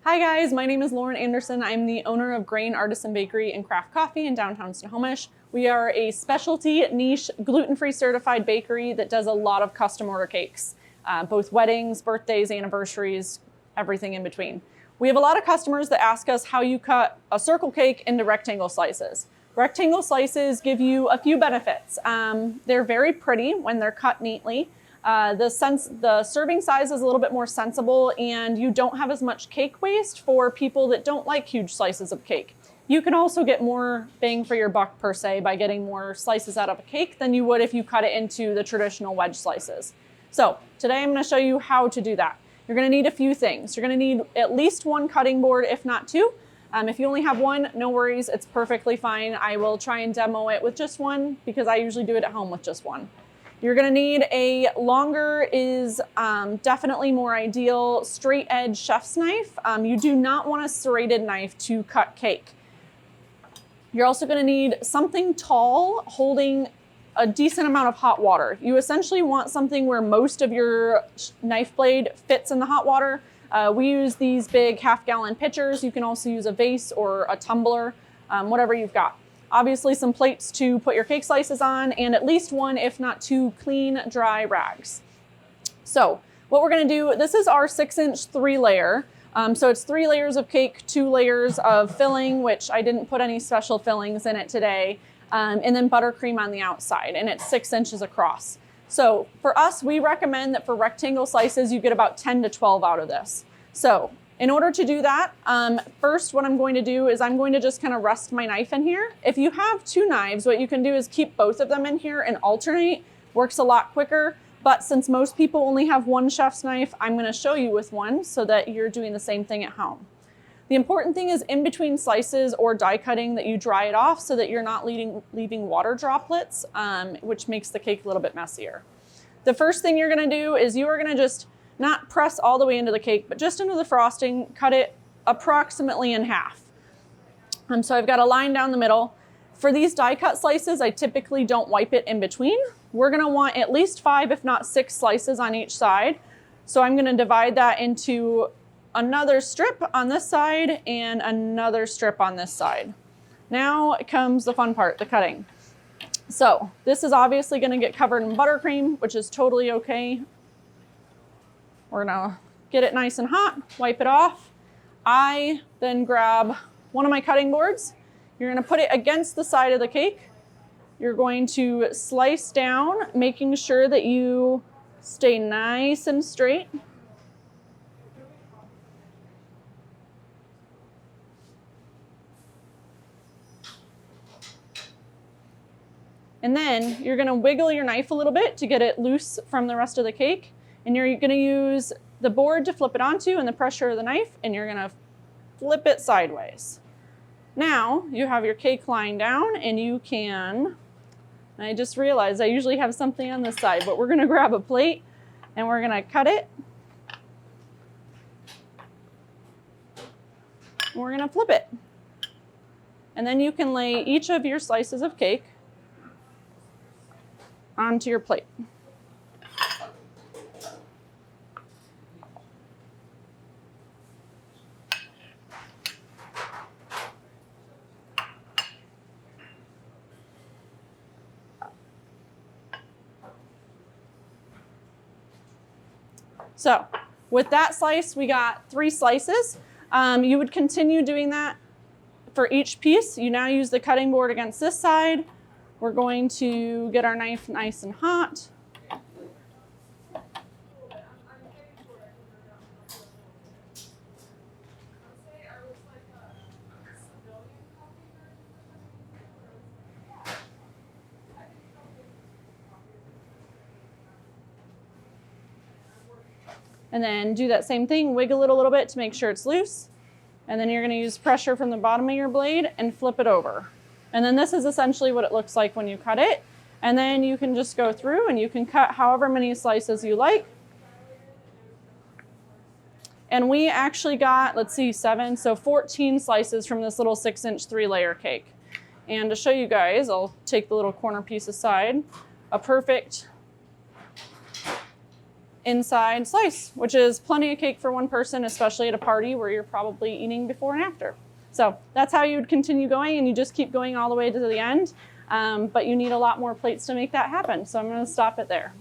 Hi guys, my name is Lauren Anderson. I'm the owner of Grain Artisan Bakery and Craft Coffee in downtown Snohomish. We are a specialty, niche, gluten-free certified bakery that does a lot of custom order cakes, both weddings, birthdays, anniversaries, everything in between. We have a lot of customers that ask us how you cut a circle cake into rectangle slices. Rectangle slices give you a few benefits. They're very pretty when they're cut neatly. The serving size is a little bit more sensible, and you don't have as much cake waste for people that don't like huge slices of cake. You can also get more bang for your buck per se by getting more slices out of a cake than you would if you cut it into the traditional wedge slices. So today I'm going to show you how to do that. You're going to need a few things. You're going to need at least one cutting board, if not two. If you only have one, no worries, it's perfectly fine. I will try and demo it with just one because I usually do it at home with just one. You're gonna need a longer is definitely more ideal straight edge chef's knife. You do not want a serrated knife to cut cake. You're also gonna need something tall holding a decent amount of hot water. You essentially want something where most of your knife blade fits in the hot water. We use these big half-gallon pitchers. You can also use a vase or a tumbler, whatever you've got. Obviously some plates to put your cake slices on, and at least one, if not two, clean, dry rags. So what we're gonna do, this is our 6-inch 3-layer. So it's 3 layers of cake, 2 layers of filling, which I didn't put any special fillings in it today, and then buttercream on the outside, and it's 6 inches across. So for us, we recommend that for rectangle slices, you get about 10 to 12 out of this. So in order to do that, first what I'm going to do is I'm going to just kind of rest my knife in here. If you have 2 knives, what you can do is keep both of them in here and alternate. Works a lot quicker, but since most people only have one chef's knife, I'm gonna show you with one so that you're doing the same thing at home. The important thing is in between slices or die cutting that you dry it off so that you're not leaving water droplets, which makes the cake a little bit messier. The first thing you're gonna do is you are gonna just not press all the way into the cake, but just into the frosting, cut it approximately in half. So I've got a line down the middle. For these die cut slices, I typically don't wipe it in between. We're gonna want at least 5, if not 6 slices on each side. So I'm gonna divide that into another strip on this side and another strip on this side. Now comes the fun part, the cutting. So this is obviously gonna get covered in buttercream, which is totally okay. We're gonna get it nice and hot, wipe it off. I then grab one of my cutting boards. You're gonna put it against the side of the cake. You're going to slice down, making sure that you stay nice and straight. And then you're gonna wiggle your knife a little bit to get it loose from the rest of the cake. And you're gonna use the board to flip it onto and the pressure of the knife, and you're gonna flip it sideways. Now you have your cake lying down, and you can, I just realized I usually have something on this side, but we're gonna grab a plate and we're gonna cut it. And we're gonna flip it. And then you can lay each of your slices of cake onto your plate. So with that slice, we got 3 slices. You would continue doing that for each piece. You now use the cutting board against this side. We're going to get our knife nice and hot. And then do that same thing, wiggle it a little bit to make sure it's loose. And then you're gonna use pressure from the bottom of your blade and flip it over. And then this is essentially what it looks like when you cut it. And then you can just go through and you can cut however many slices you like. And we actually got, let's see, 7, so 14 slices from this little 6-inch 3-layer cake. And to show you guys, I'll take the little corner piece aside, a perfect inside slice, which is plenty of cake for one person, especially at a party where you're probably eating before and after. So that's how you would continue going, and you just keep going all the way to the end. But you need a lot more plates to make that happen. So I'm going to stop it there.